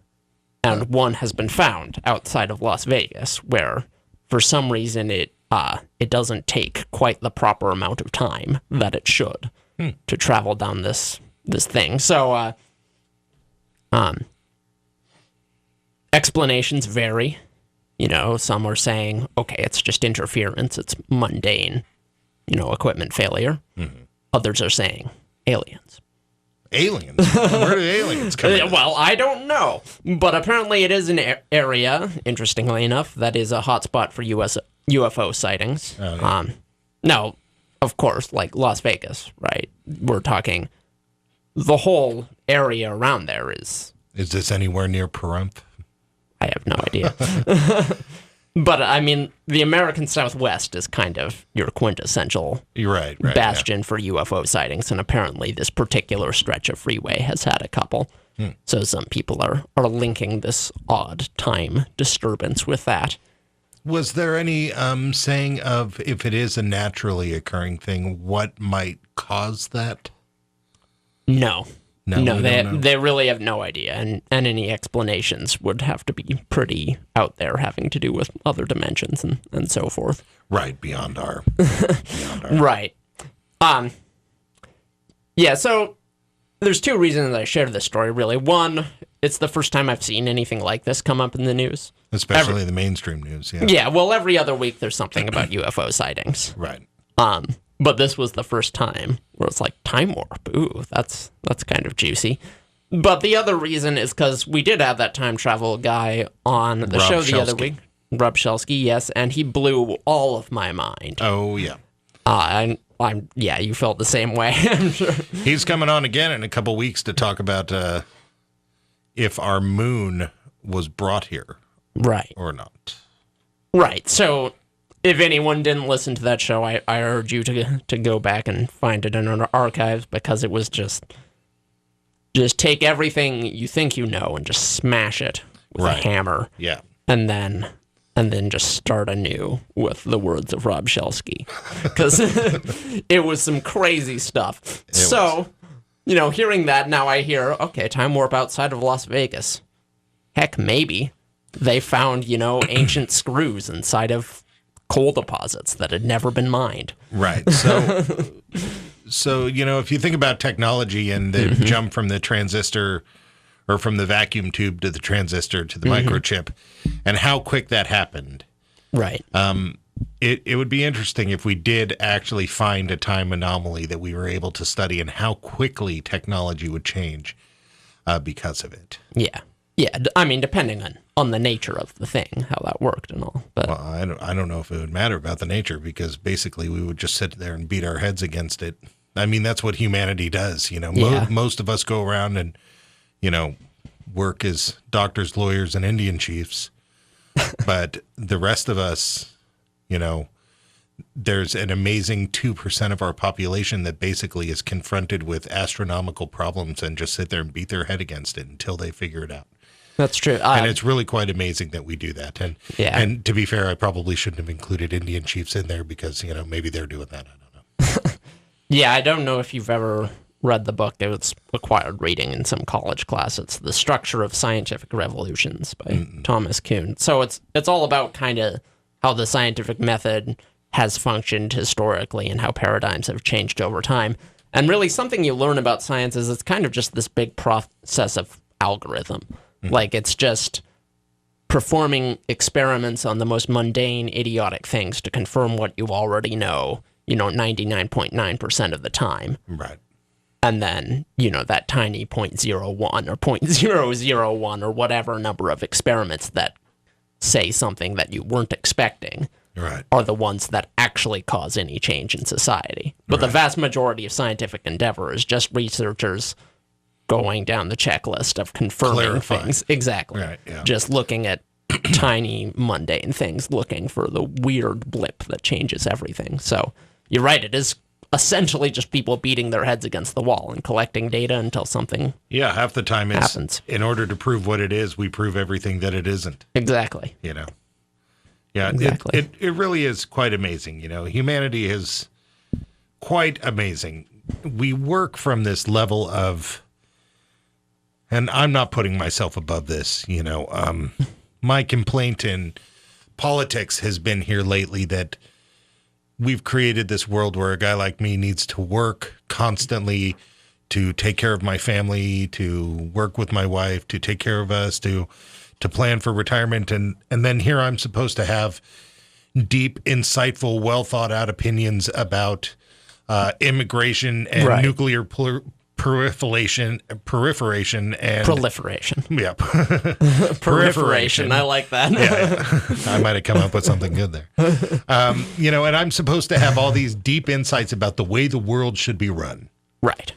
And one has been found outside of Las Vegas, where for some reason it doesn't take quite the proper amount of time that it should to travel down this thing. So explanations vary. Some are saying, okay, it's just interference, it's mundane, equipment failure. Others are saying aliens. Aliens? Where do aliens come in? Well, I don't know. But apparently it is an area, interestingly enough, that is a hotspot for UFO sightings. Oh, yeah. Now, of course, like Las Vegas, right? We're talking the whole area around there is... Is this anywhere near Pahrump? I have no idea. But, I mean, the American Southwest is kind of your quintessential bastion for UFO sightings, and apparently this particular stretch of freeway has had a couple. So some people are linking this odd time disturbance with that. Was there any saying of if it is a naturally occurring thing, what might cause that? No, they really have no idea, and any explanations would have to be pretty out there, having to do with other dimensions and so forth. Right, beyond our Right. Yeah, so there's two reasons I shared this story, really. One, it's the first time I've seen anything like this come up in the news. Especially the mainstream news, yeah. Yeah, well, every other week there's something about UFO sightings. Right. But this was the first time where it's like, time warp, ooh, that's kind of juicy. But the other reason is because we did have that time travel guy on the show the other week. Rob Shelsky, yes, and he blew all of my mind. Oh, yeah. Yeah, you felt the same way, I'm sure. He's coming on again in a couple weeks to talk about if our moon was brought here. Right. Or not. Right, so if anyone didn't listen to that show, I urge you to go back and find it in our archives, because it was just take everything you think you know and just smash it with a hammer. Yeah. And then just start anew with the words of Rob Shelsky. Because it was some crazy stuff. Hearing that, now I hear, okay, time warp outside of Las Vegas. Heck, maybe. They found, ancient screws inside of coal deposits that had never been mined. Right. So if you think about technology and the jump from the transistor or from the vacuum tube to the transistor to the microchip and how quick that happened. Right. It would be interesting if we did actually find a time anomaly that we were able to study and how quickly technology would change because of it. Yeah. Yeah, I mean, depending on the nature of the thing, how that worked and all. But well, I don't know if it would matter about the nature, because basically we would just sit there and beat our heads against it. I mean, that's what humanity does. Most of us go around and, work as doctors, lawyers, and Indian chiefs. But the rest of us, there's an amazing 2% of our population that basically is confronted with astronomical problems and just sit there and beat their head against it until they figure it out. That's true. And it's really quite amazing that we do that. And to be fair, I probably shouldn't have included Indian chiefs in there because, maybe they're doing that. I don't know. Yeah, I don't know if you've ever read the book. It was required reading in some college class. It's The Structure of Scientific Revolutions by Thomas Kuhn. So it's all about kind of how the scientific method has functioned historically and how paradigms have changed over time. And really something you learn about science is it's kind of just this big process of algorithm. Like, it's just performing experiments on the most mundane, idiotic things to confirm what you already know, 99.9% of the time. Right. And then, that tiny 0.01 or 0.001 or whatever number of experiments that say something that you weren't expecting are the ones that actually cause any change in society. But the vast majority of scientific endeavor is just researchers going down the checklist of confirming things. Exactly. Right, yeah. Just looking at tiny, mundane things, looking for the weird blip that changes everything. So you're right, it is essentially just people beating their heads against the wall and collecting data until something half the time happens. In order to prove what it is, we prove everything that it isn't. Exactly. Yeah, exactly. It really is quite amazing. Humanity is quite amazing. We work from this level of, and I'm not putting myself above this, my complaint in politics has been here lately that we've created this world where a guy like me needs to work constantly to take care of my family, to work with my wife, to take care of us, to plan for retirement. And then here I'm supposed to have deep, insightful, well thought out opinions about immigration and nuclear proliferation and proliferation. Yeah. Proliferation. I like that. Yeah. I might have come up with something good there. And I'm supposed to have all these deep insights about the way the world should be run. Right.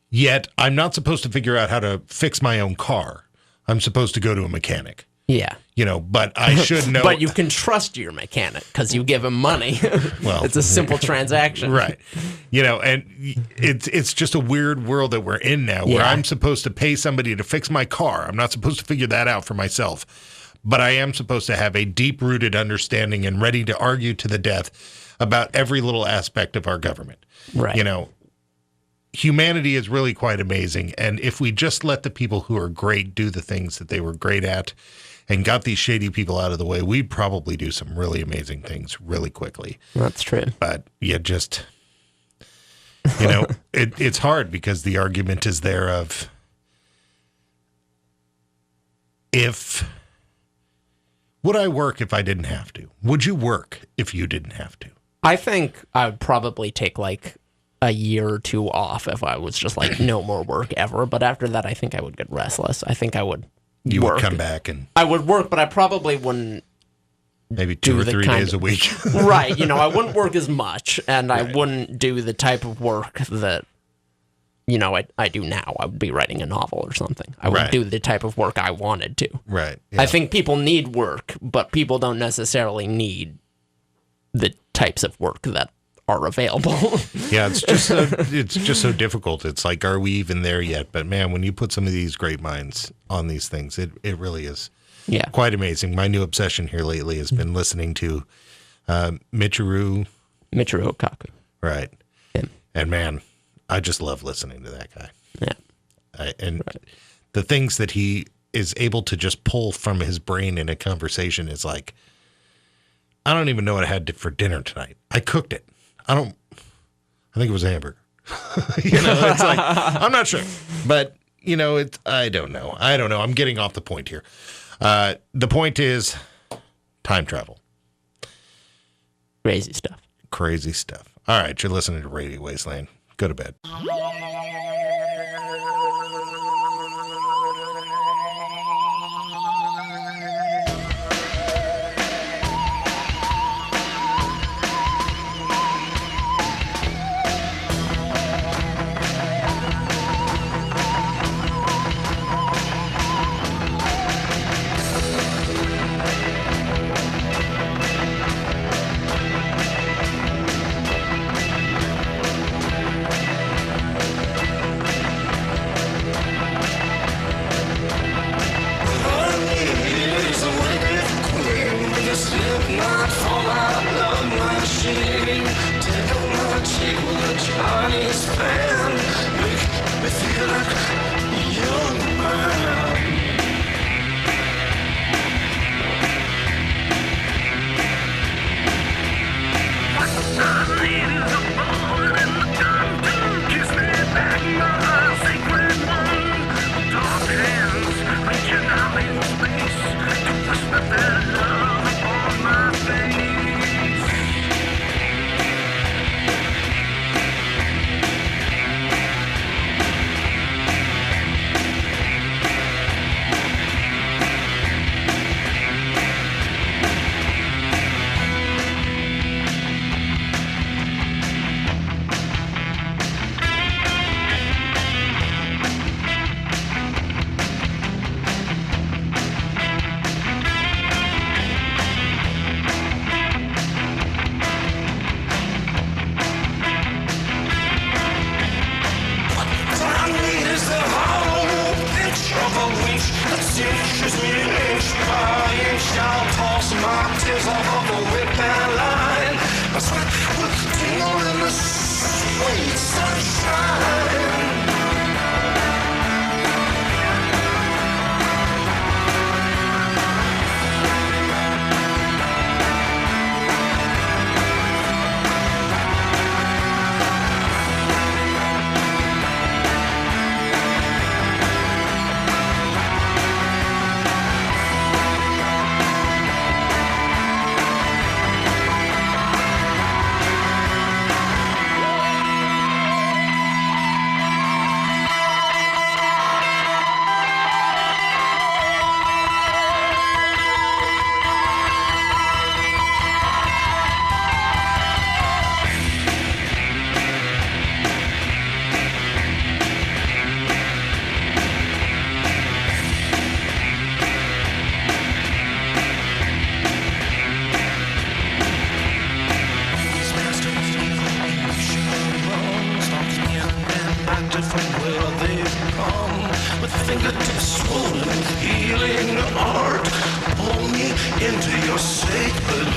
Yet I'm not supposed to figure out how to fix my own car. I'm supposed to go to a mechanic. Yeah. But I should know. But you can trust your mechanic because you give him money. Well, it's a simple transaction. Right. And it's just a weird world that we're in now where I'm supposed to pay somebody to fix my car. I'm not supposed to figure that out for myself. But I am supposed to have a deep-rooted understanding and ready to argue to the death about every little aspect of our government. Right. Humanity is really quite amazing. And if we just let the people who are great do the things that they were great at and got these shady people out of the way, we'd probably do some really amazing things really quickly. That's true. But it's hard because the argument is there of would I work if I didn't have to? Would you work if you didn't have to? I think I would probably take a year or two off if I was just no more work ever. But after that, I think I would get restless. I think I would would come back and... I would work, but I probably wouldn't... Maybe 2 or 3 days a week. Right. I wouldn't work as much, and I wouldn't do the type of work that, I do now. I would be writing a novel or something. I would do the type of work I wanted to. Right. Yeah. I think people need work, but people don't necessarily need the types of work that are available. Yeah, it's just so difficult. It's like, are we even there yet? But man, when you put some of these great minds on these things, it really is quite amazing. My new obsession here lately has been listening to Michiru Kaku. Right. Yeah. And man, I just love listening to that guy. Yeah. The things that he is able to just pull from his brain in a conversation is like, I don't even know what I had for dinner tonight. I cooked it. I think it was a hamburger. It's like, I'm not sure. But, I don't know. I'm getting off the point here. The point is time travel. Crazy stuff. All right, you're listening to Radio Wasteland. Go to bed.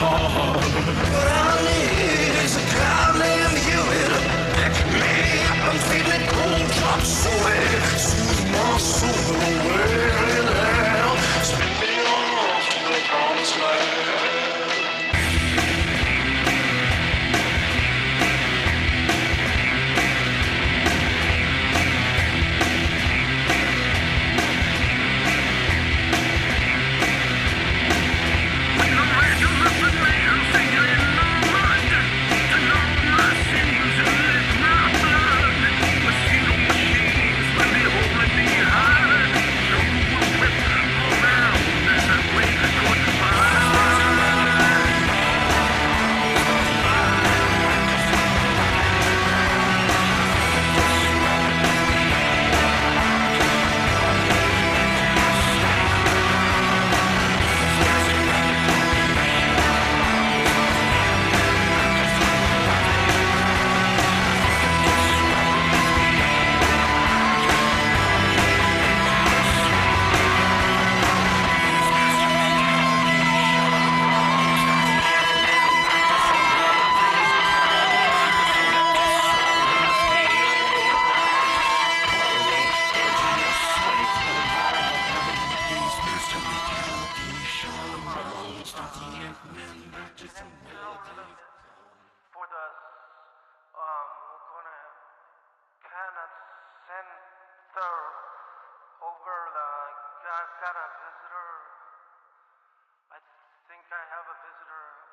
What I need is a guy named Hewitt to back me up and feed me cold drops away, soothe my soul away in hell, spit me off to the promised land. I've got a visitor. I think I have a visitor.